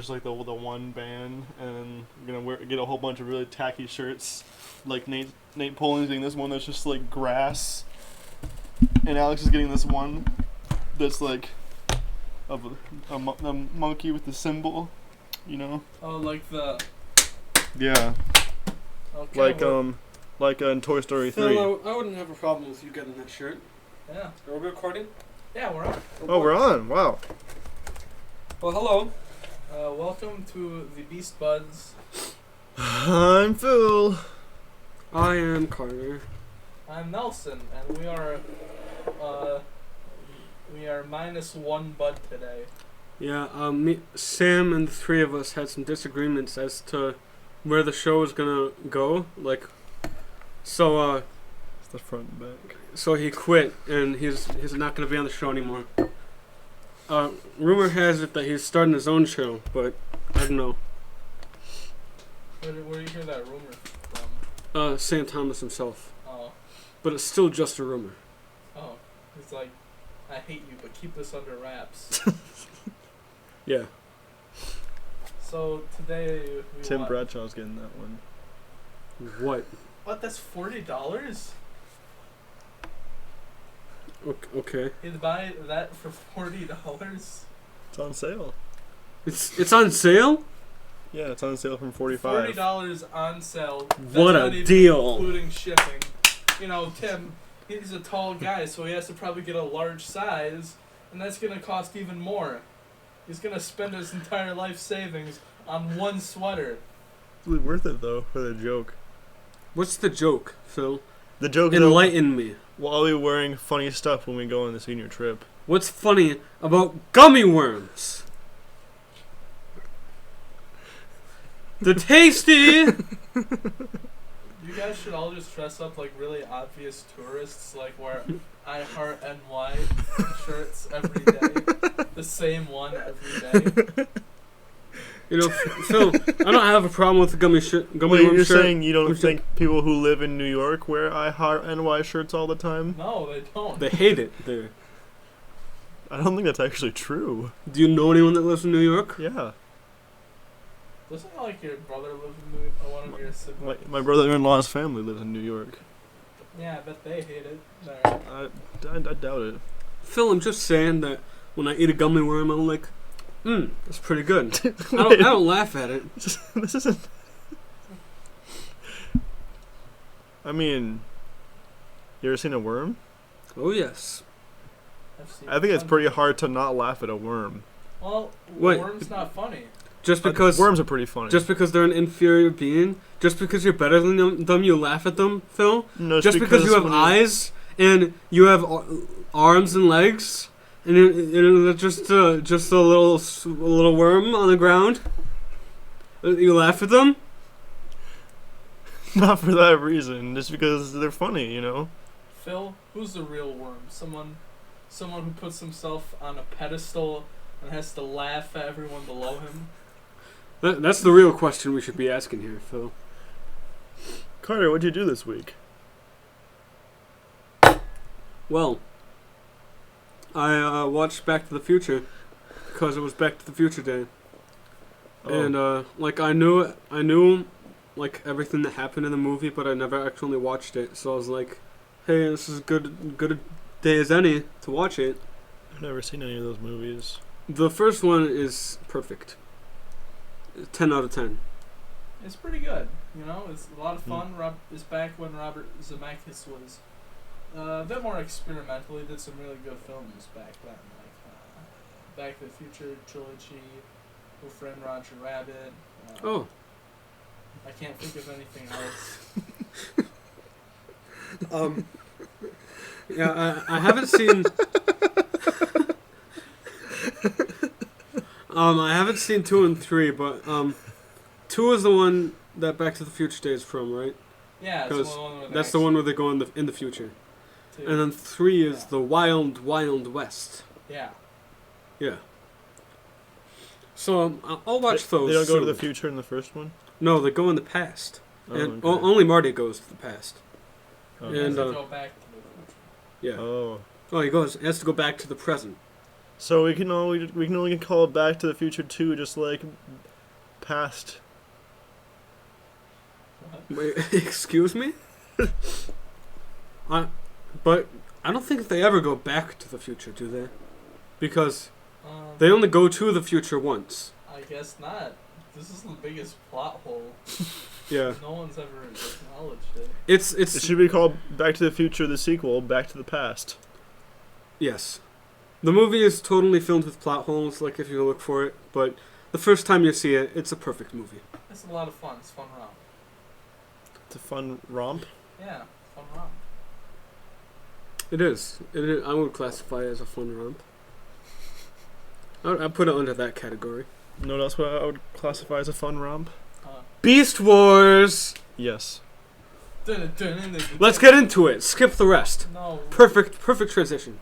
just like the one band, and we're gonna get a whole bunch of really tacky shirts. Like Nate Poland's getting this one that's just like grass, and Alex is getting this one that's like of a monkey with the symbol, you know. Oh, like the. Yeah. Okay, like in Toy Story 3. Phil, I wouldn't have a problem with you getting that shirt. Yeah. Are we recording? Yeah, we're on. Oh, we're on. Wow. Well, hello. Welcome to the Beast Budz. I'm Phil. I am Carter. I'm Nelson, and we are -1 bud today. Yeah, Sam and the three of us had some disagreements as to where the show is gonna go. It's the front and back. So he quit, and he's not gonna be on the show anymore. Rumor has it that he's starting his own show, but I don't know. Where do you hear that rumor from? Sam Thomas himself. Oh. But it's still just a rumor. Oh. He's like, I hate you, but keep this under wraps. Yeah. So today Tim Bradshaw's getting that one. What? What? That's $40? Okay. You'd buy that for $40? It's on sale. It's on sale? Yeah, it's on sale from $45. $40 on sale. That's What not a even deal! including shipping. You know, Tim, he's a tall guy, so he has to probably get a large size, and that's gonna cost even more. He's gonna spend his entire life savings on one sweater. It's really worth it though for the joke. What's the joke, Phil? The joke is Enlighten me. Well, I'll be wearing funny stuff when we go on the senior trip. What's funny about gummy worms? The tasty! You guys should all just dress up like really obvious tourists, like wear I Heart NY shirts every day. The same one every day. You know, Phil, I don't have a problem with the gummy Wait, worm you're shirt. saying you don't think people who live in New York wear I Heart NY shirts all the time? No, they don't. They hate it there. I don't think that's actually true. Do you know anyone that lives in New York? Yeah. Doesn't like your brother live in New York, or one of your siblings? My brother-in-law's family lives in New York. Yeah, I bet they hate it there. I doubt it. Phil, I'm just saying that when I eat a gummy worm, I'm like, that's pretty good. I don't laugh at it. This isn't... I mean, you ever seen a worm? Oh, yes. I think it's pretty hard to not laugh at a worm. Well, Wait. worm's not funny. Just because worms are pretty funny. Just because they're an inferior being, just because you're better than them, you laugh at them, Phil. No, just because you have eyes and you have arms and legs, and you're just a little worm on the ground, you laugh at them. Not for that reason, just because they're funny, you know. Phil, who's the real worm? Someone who puts himself on a pedestal and has to laugh at everyone below him? That's the real question we should be asking here, Phil. Carter, what'd you do this week? Well, I watched Back to the Future because it was Back to the Future Day, and I knew like everything that happened in the movie, but I never actually watched it. So I was like, "Hey, this is good a day as any to watch it." I've never seen any of those movies. The first one is perfect. 10 out of 10. It's pretty good. You know, it's a lot of fun. It's back when Robert Zemeckis was a bit more experimental. He did some really good films back then, like Back to the Future trilogy, Who Framed Roger Rabbit. I can't think of anything else. Yeah, I haven't seen. I haven't seen 2 and 3, but 2 is the one that Back to the Future Day is from, right? Yeah, that's the one where they go in the future. 2. And then 3 is the Wild Wild West. Yeah. Yeah. So I'll watch those. They don't go to the future in the first one? No, they go in the past. Oh, and okay. Only Marty goes to the past. Okay. And go back to the future. Yeah. Oh. Oh, he has to go back to the present. So we can only call it Back to the Future 2, just like past. Wait, excuse me? But I don't think they ever go back to the future, do they? Because they only go to the future once. I guess not. This is the biggest plot hole. Yeah. No one's ever acknowledged it. It should be called Back to the Future, the sequel, Back to the Past. Yes. The movie is totally filled with plot holes, like if you look for it, but the first time you see it, it's a perfect movie. It's a lot of fun. It's fun romp. It's a fun romp? Yeah, fun romp. It is. I would classify it as a fun romp. I'd put it under that category. No, that's what I would classify as a fun romp. Beast Wars! Yes. Let's get into it. Skip the rest. No. Perfect transition.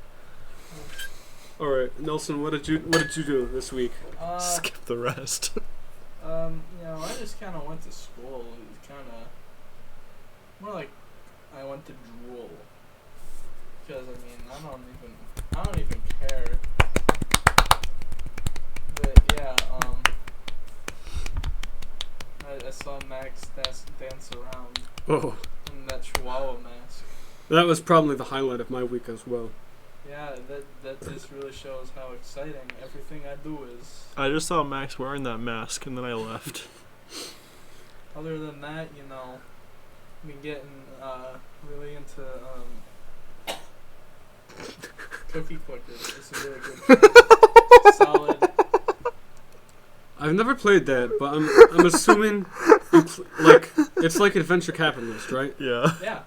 All right, Nelson, what did you do this week? Skip the rest. I just kind of went to school. It was kind of more like I went to drool. Because I don't even care. But yeah, I saw Max dance around in that Chihuahua mask. That was probably the highlight of my week as well. Yeah, that just really shows how exciting everything I do is. I just saw Max wearing that mask and then I left. Other than that, I've been getting really into Cookie Clickers. It's a really good solid. I've never played that, but I'm assuming it's like Adventure Capitalist, right? Yeah. Yeah.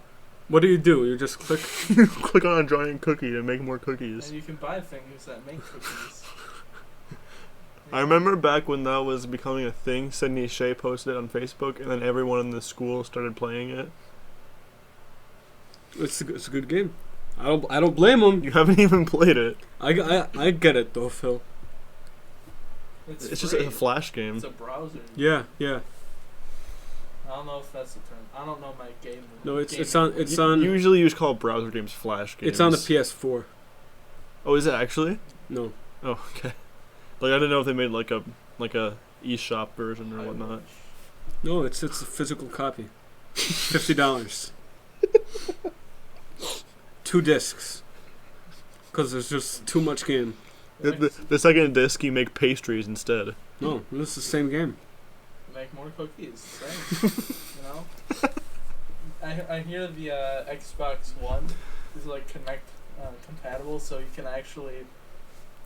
What do? You just click. You click on a giant cookie to make more cookies. And you can buy things that make cookies. I remember back when that was becoming a thing, Sydney Shea posted it on Facebook, and then everyone in the school started playing it. It's a good game. I don't blame them. You haven't even played it. I get it though, Phil. It's just a flash game. It's a browser. Yeah. I don't know if that's the term. I don't know my game. No, it's on. Usually you just call browser games flash games. It's on the PS4. Oh, is it actually? No. Oh, okay. Like I didn't know if they made like a eShop version or whatnot. No, it's a physical copy. $50. 2 discs. Because there's just too much game. The second disc you make pastries instead. No, this is the same game. Make more cookies. Same. I hear the Xbox One is like compatible, so you can actually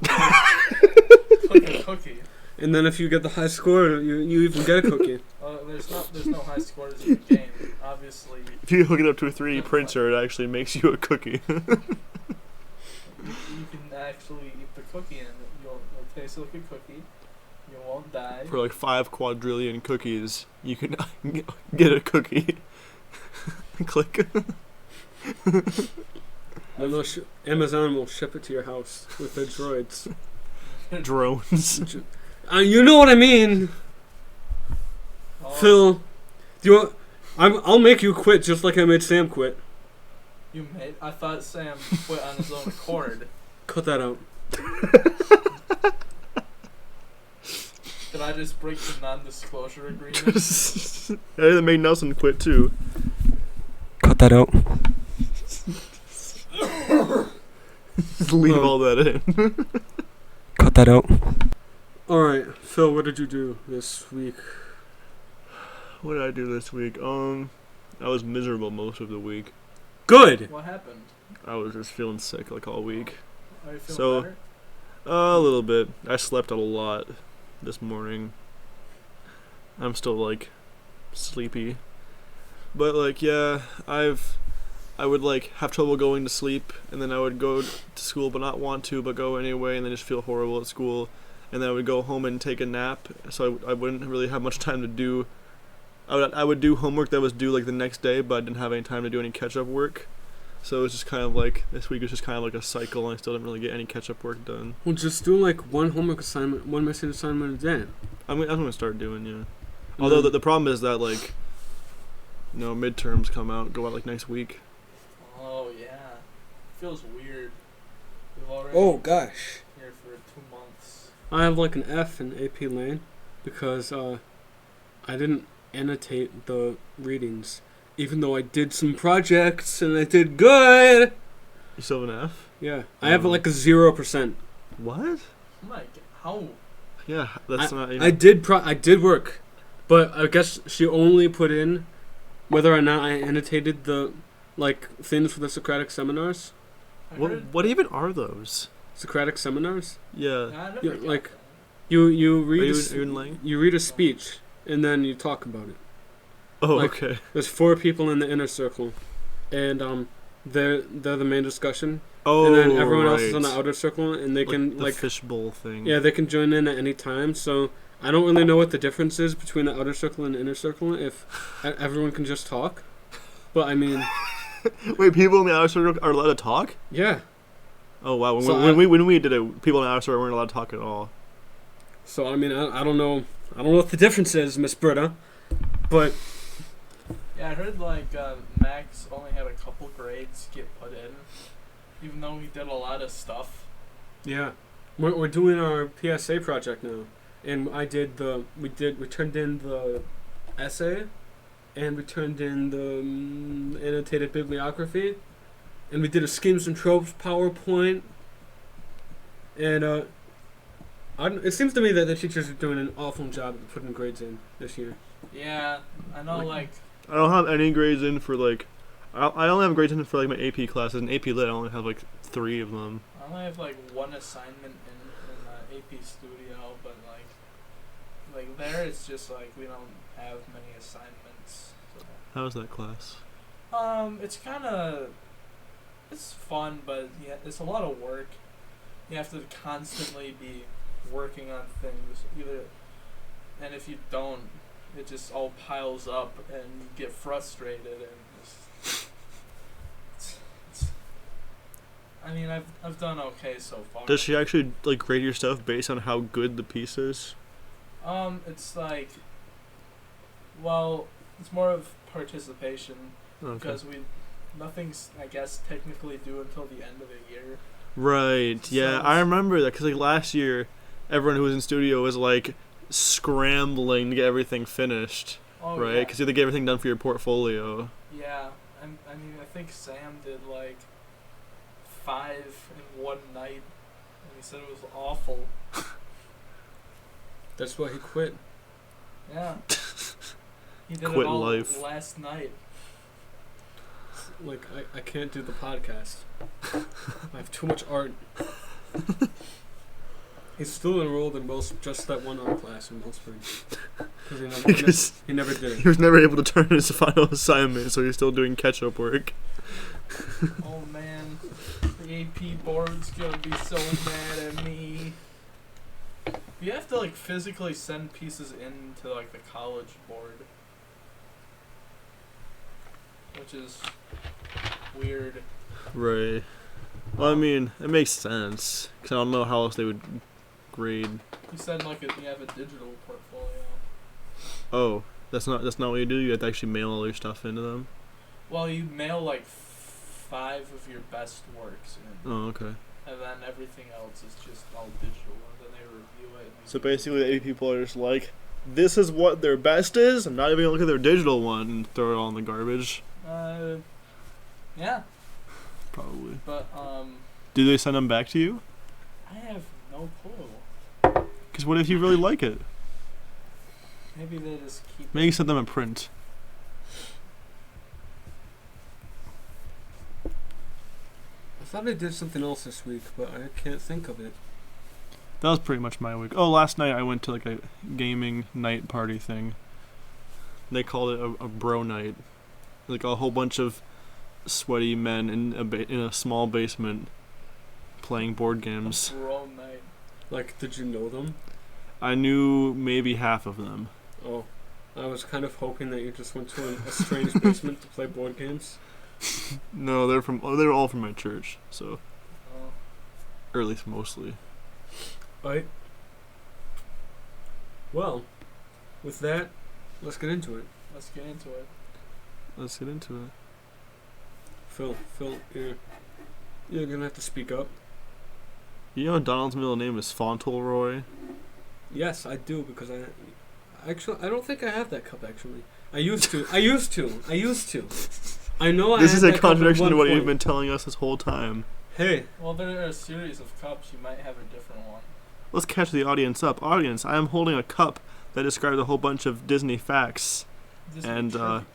click a cookie. And then if you get the high score, you even get a cookie. There's no high scores in the game, obviously. If you hook it up to a 3D printer, it actually makes you a cookie. You can actually eat the cookie and it'll taste like a cookie. You won't die. For like 5 quadrillion cookies, you can get a cookie. Click. Amazon will ship it to your house with their droids. Drones. You know what I mean, Phil. Do you want? I'll make you quit just like I made Sam quit. You made? I thought Sam quit on his own accord. Cut that out. Did I just break the non-disclosure agreement? That made Nelson quit too. Cut that out. Just leave all that in. Cut that out. Alright, Phil, what did you do this week? What did I do this week? I was miserable most of the week. Good! What happened? I was just feeling sick like all week. Are you feeling better? A little bit. I slept a lot this morning. I'm still like sleepy. But like yeah, I would like have trouble going to sleep, and then I would go to school but not want to, but go anyway, and then just feel horrible at school. And then I would go home and take a nap, so I wouldn't really have much time to do. I would do homework that was due like the next day, but I didn't have any time to do any catch-up work. So it was just kind of like, this week was just kind of like a cycle, and I still didn't really get any catch-up work done. Well, just do like one homework assignment, one missing assignment a day. I'm going to start doing, yeah. Although the problem is that like, midterms go out like next week. Oh yeah, feels weird. Oh gosh. Here for 2 months. I have like an F in AP Lane because I didn't annotate the readings, even though I did some projects and I did good. You still have an F? Yeah, I have like a 0%. What? Like how? Yeah, that's not. I did work, but I guess she only put in whether or not I annotated the like things for the Socratic seminars. What even are those? Socratic seminars? Yeah. I never Yeah, got like that. you read Are you in Lang? you read a speech and then you talk about it. Oh, like, okay. There's 4 people in the inner circle, and they're the main discussion. Oh, and then everyone else is right. on the outer circle, and they can the like fishbowl thing. yeah, they can join in at any time. So I don't really know what the difference is between the outer circle and the inner circle. If everyone can just talk, but I mean, Wait, people in the outer circle are allowed to talk? yeah. Oh wow! So When we did it, people in the outer circle weren't allowed to talk at all. So I mean, I don't know what the difference is, Miss Britta, but Yeah, I heard like Max only had a couple grades get put in, even though he did a lot of stuff. yeah, we're doing our PSA project now, and we turned in the essay, and we turned in the annotated bibliography, and we did a schemes and tropes PowerPoint, and it seems to me that the teachers are doing an awful job of putting grades in this year. Yeah, I know. Like I don't have any grades in for like. I only have grades in for like my AP classes. In AP Lit, I only have like 3 of them. I only have like 1 assignment in AP Studio, but like there it's just like we don't have many assignments. So. How was that class? It's fun, but yeah, it's a lot of work. You have to constantly be working on things, and if you don't, it just all piles up, and you get frustrated, and I mean, I've done okay so far. Does she actually like grade your stuff based on how good the piece is? It's like, well, it's more of participation because nothing's, I guess, technically due until the end of the year. Right. Yeah, So I remember that because like last year, everyone who was in studio was like scrambling to get everything finished. Oh, right? Because you had to get everything done for your portfolio. Yeah, I mean, I think Sam did like 5 in one night, and he said it was awful. That's why he quit. Yeah. He did Quit it all life. last night. Like I can't do the podcast. I have too much art. He's still enrolled in just that one art class in Wellspring. Because he never did it. He was never able to turn in his final assignment, so he's still doing catch-up work. Oh man, the AP board's gonna be so mad at me. You have to like physically send pieces in to like the college board, which is weird. Right. Well, I mean, it makes sense. Because I don't know how else they would grade. You said like you have a digital portfolio. Oh, that's not what you do? You have to actually mail all your stuff into them? Well, you mail like 5 of your best works in. Oh, okay. And then everything else is just all digital, and then they review it. So basically, the AP people are just like, this is what their best is. I'm not even gonna look at their digital one and throw it all in the garbage. Yeah. Probably. But Do they send them back to you? I have no clue. Because what if you really like it? Maybe they just keep. Maybe you send them a print. I thought I did something else this week, but I can't think of it. That was pretty much my week. Oh, last night I went to like a gaming night party thing. They called it a bro night. Like a whole bunch of sweaty men in a small basement playing board games. Bro night. Like, did you know them? I I knew maybe half of them. Oh, I was kind of hoping that you just went to a strange basement to play board games. No, they're all from my church, so Oh. or at least mostly. Alright. Well, with that, let's get into it. Let's get into it. Let's get into it. Phil, you're gonna have to speak up. You know Donald's middle name is Fauntleroy? Yes, I do, because I don't think I have that cup, actually. I used to. I know I This had is a that cup at contradiction to one what point. you've been telling us this whole time. Hey. Well, there are a series of cups. You might have a different one. Let's catch the audience up. Audience, I am holding a cup that describes a whole bunch of Disney facts Disney and trivia.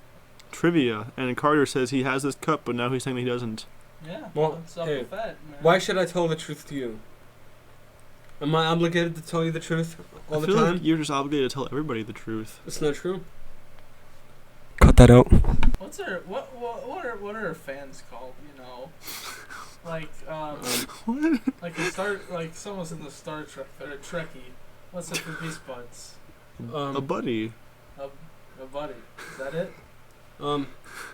trivia. And Carter says he has this cup, but now he's saying that he doesn't. Yeah. Well, What's up hey, with that, man? Why should I tell the truth to you? Am I obligated to tell you the truth all I the feel time? like you're just obligated to tell everybody the truth. It's not true. Cut that out. What's our what are our fans called? You know, like What? like someone's in the Star Trek. They're a Trekkie. What's up for Beast Budz? A buddy. A buddy. Is that it?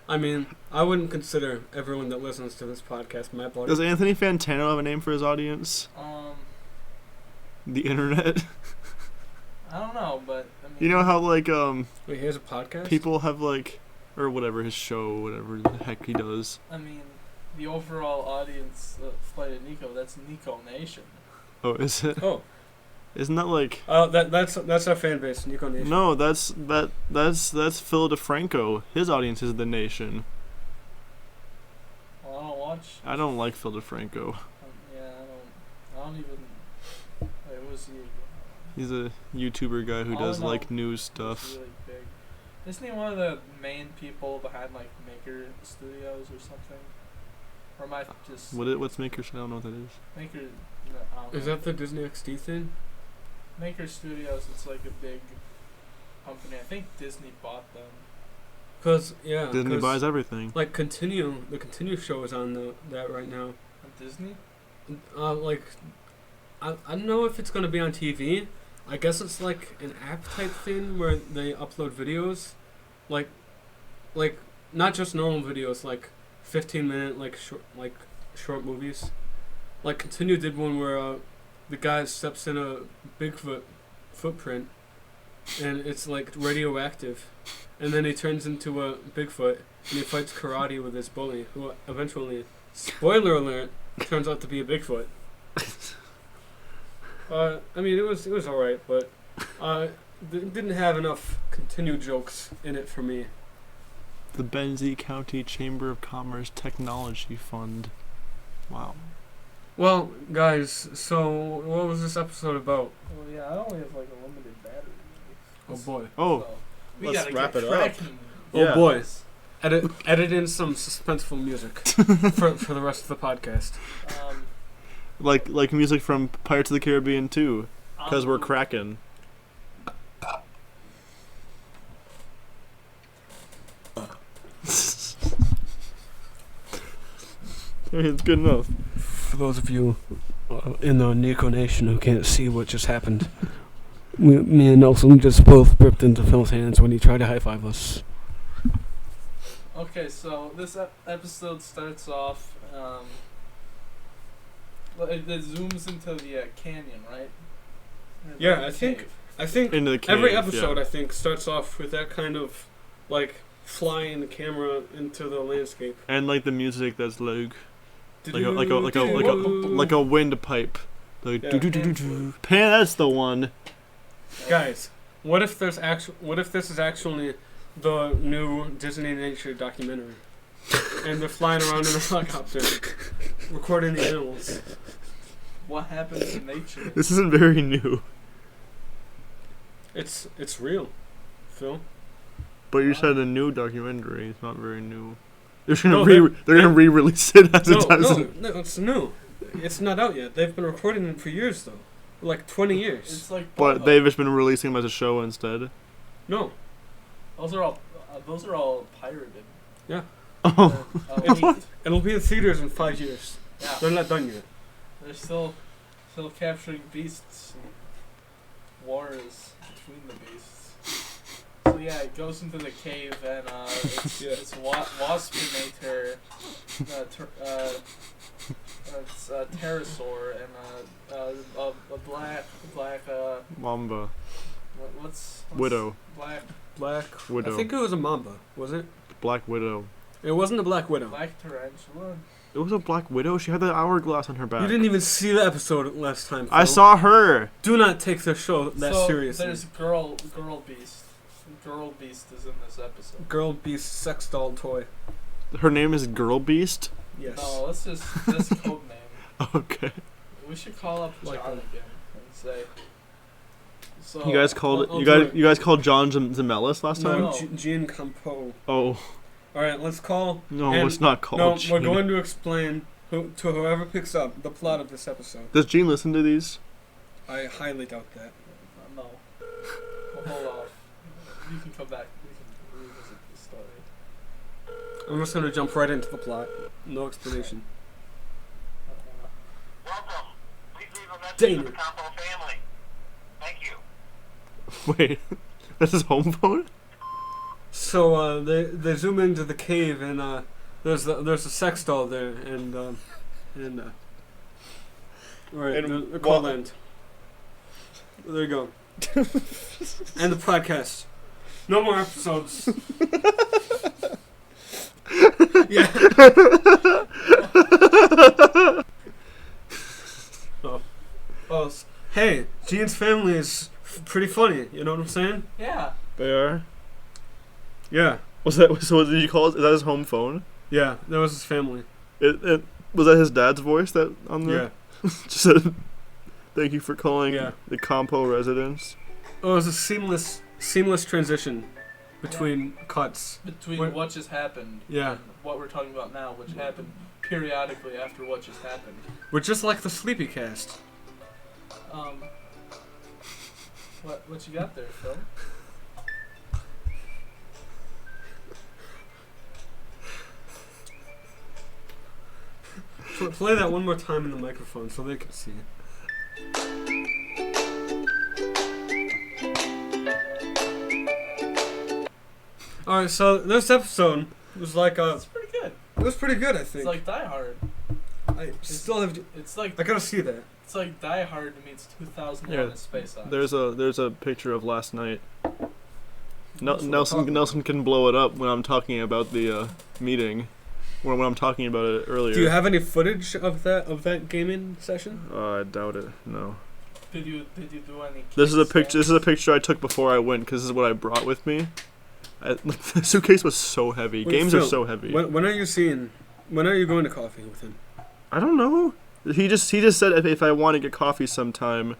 I mean, I wouldn't consider everyone that listens to this podcast my buddy. Does Anthony Fantano have a name for his audience? The internet? I don't know, but I mean, You know how, like, Wait, he has a podcast? people have, like, or whatever, his show, whatever the heck he does. I mean, the overall audience of Flight of Nico, that's Nico Nation. Oh, is it? Oh. Isn't that, like... That's our fan base, Nico Nation. No, that's Phil DeFranco. His audience is the nation. Well, I don't watch. I don't like Phil DeFranco. Yeah, I don't even. Wait, what was he? He's a YouTuber guy who All I does, know like, news He's stuff. really big. Isn't he one of the main people behind like Maker Studios or something? Or am I just What's Maker? I don't know what that is. Maker? No, I don't Is know. that the Disney XD thing? Maker Studios? It's like a big company. I think Disney bought them. Cause yeah, Disney 'cause, buys everything. like the Continue show is on that right now. On Disney? Like, I don't know if it's gonna be on TV. I guess it's like an app type thing where they upload videos, like not just normal videos, like 15-minute short movies. Like Continue did one where the guy steps in a Bigfoot footprint, and it's like radioactive, and then he turns into a Bigfoot and he fights karate with his bully, who eventually, spoiler alert, turns out to be a Bigfoot. I mean, it was alright, but didn't have enough Continue jokes in it for me. The Benzie County Chamber of Commerce Technology Fund. Wow. Well, guys, so what was this episode about? Well, yeah, I only have like a limited battery. Oh boy. Oh, So, we let's gotta wrap get it up. cracking. Oh yeah. boy. Edit in some suspenseful music for the rest of the podcast. Like music from Pirates of the Caribbean 2, because we're Um, cracking. I mean, it's good enough. For those of you in the Nico Nation who can't see what just happened, me and Nelson just both ripped into Phil's hands when he tried to high-five us. Okay, so this episode starts off. It zooms into the canyon, right? Or Yeah, the I think- cave. I think Into the cave, every episode, yeah. I think, starts off with that kind of, like, flying the camera into the landscape. And like the music that's like a windpipe. Like Yeah. do. Pan, that's the one. Guys, what if this is actually the new Disney nature documentary, and they're flying around in a helicopter, recording the animals? What happens in nature? This isn't very new. It's real, Phil. But you said a new documentary. It's not very new. They're gonna No, they're gonna re-release it as it doesn't. No, it's new. It's not out yet. They've been recording it for years, though, like 20 years. It's like. But they've just been releasing them as a show instead. No, Those are all pirated. Oh. Leaked. it'll be in theaters in 5 years. Yeah. They're not done yet. They're still capturing beasts. And war is between the beasts. So yeah, it goes into the cave and it's Waspinator, it's pterosaur and a black Mamba. what's Widow. Black Widow. I think it was a mamba. Was it? Black Widow. It wasn't a black widow. Black tarantula. It was a Black Widow. She had the hourglass on her back. You didn't even see the episode last time, Phil. I saw her. Do not take the show that seriously. There's Girl Beast. Girl Beast is in this episode. Girl Beast sex doll toy. Her name is Girl Beast? Yes. No, that's code name. Okay. We should call up John again and say. So, You guys called John Zemelis last time? No, Jean Campo. Oh. Alright, let's call... No, it's not called No, Jean. we're going to explain to whoever picks up the plot of this episode. Does Jean listen to these? I highly doubt that. No. Well, hold off. You can come back. We can revisit the story. I'm just going to jump right into the plot. No explanation. Welcome. Please leave a message Dang for it. the Campo family. Thank you. Wait. That's his home phone? So they zoom into the cave and there's a sex doll there and alright, And the call end. There you go. End the podcast. No more episodes. Yeah. Oh, hey, Jean's family is pretty funny. You know what I'm saying? Yeah. They are? Yeah. So did you call it? Is that his home phone? Yeah, that was his family. Was that his dad's voice that on there? Yeah. Just said, thank you for calling Yeah. the Campo residence. Oh, it was a seamless transition between cuts. Between what just happened Yeah. and what we're talking about now, which happened periodically after what just happened. We're just like the Sleepy Cast. What you got there, Phil? Play that one more time in the microphone so they can see it. Alright, so this episode was like It's pretty good. it was pretty good, I It's think. like Die Hard. I still have. It's like I gotta see that. It's like Die Hard meets 2001: Yeah, A Space Odyssey. There's a picture of last night. That's what I'm talking Nelson can blow it up when I'm talking about the meeting, or when I'm talking about it earlier. Do you have any footage of that gaming session? I doubt it. No. Did you do any? This is a kickstands? picture. This is a picture I took before I went because this is what I brought with me. The suitcase was so heavy. Wait, Games Phil, are so heavy. When are you going to coffee with him? I don't know. He just said if I want to get coffee sometime,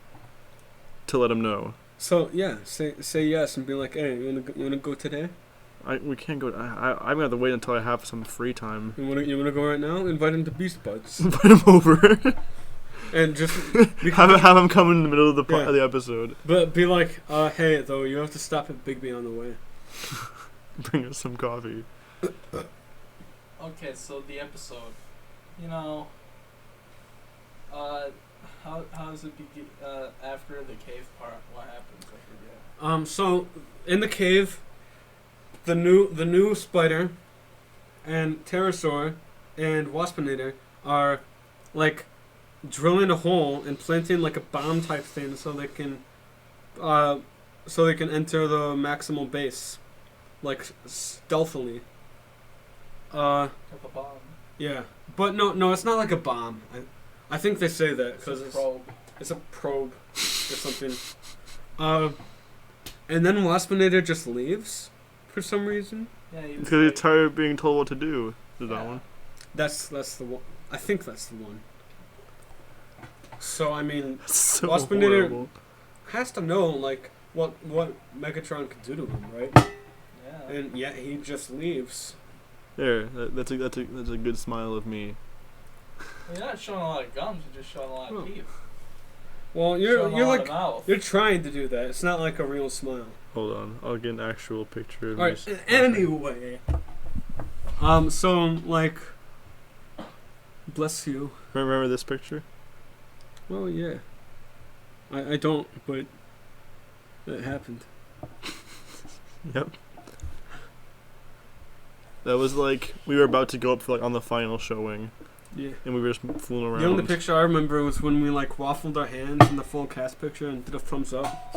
to let him know. So yeah, say yes and be like, hey, you wanna go today? We can't go. I'm gonna have to wait until I have some free time. You wanna go right now? Invite him to Beast Budz Invite him over. and just have him come in the middle of the Yeah. of the episode. But be like, hey, though you have to stop at Bigby on the way. Bring us some coffee. Okay, so the episode, how does it begin? After the cave part, what happens? I forget. So in the cave, the new spider, and pterosaur, and waspinator are like drilling a hole and planting like a bomb type thing so they can enter the maximal base, like stealthily. With a bomb. Yeah, but no, it's not like a bomb. I think they say that because It's a probe. it's a probe or something. And then Waspinator just leaves for some reason. Yeah, he was Because like, he's tired of being told what to do. Is that Yeah. one? That's the one. I think that's the one. So I mean, So Waspinator- horrible. has to know like what Megatron could do to him, right? yeah. And yet he just leaves. There, that's a good smile of me. You're not showing a lot of gums. You're just showing a lot of Oh. teeth. Well, Showing you're a lot like of mouth. you're trying to do that. It's not like a real smile. Hold on, I'll get an actual picture of All right. this. Anyway, so like, bless you. Remember this picture? Well, yeah. I don't, but it happened. Yep. That was like we were about to go up for like on the final showing, Yeah. and we were just fooling around. The only picture I remember was when we like waffled our hands in the full cast picture and did a thumbs up.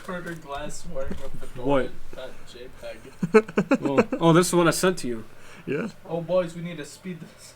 Carter Glass wearing a fedora. What? JPEG. Oh, this is the one I sent to you. Yeah. Oh boys, we need to speed this.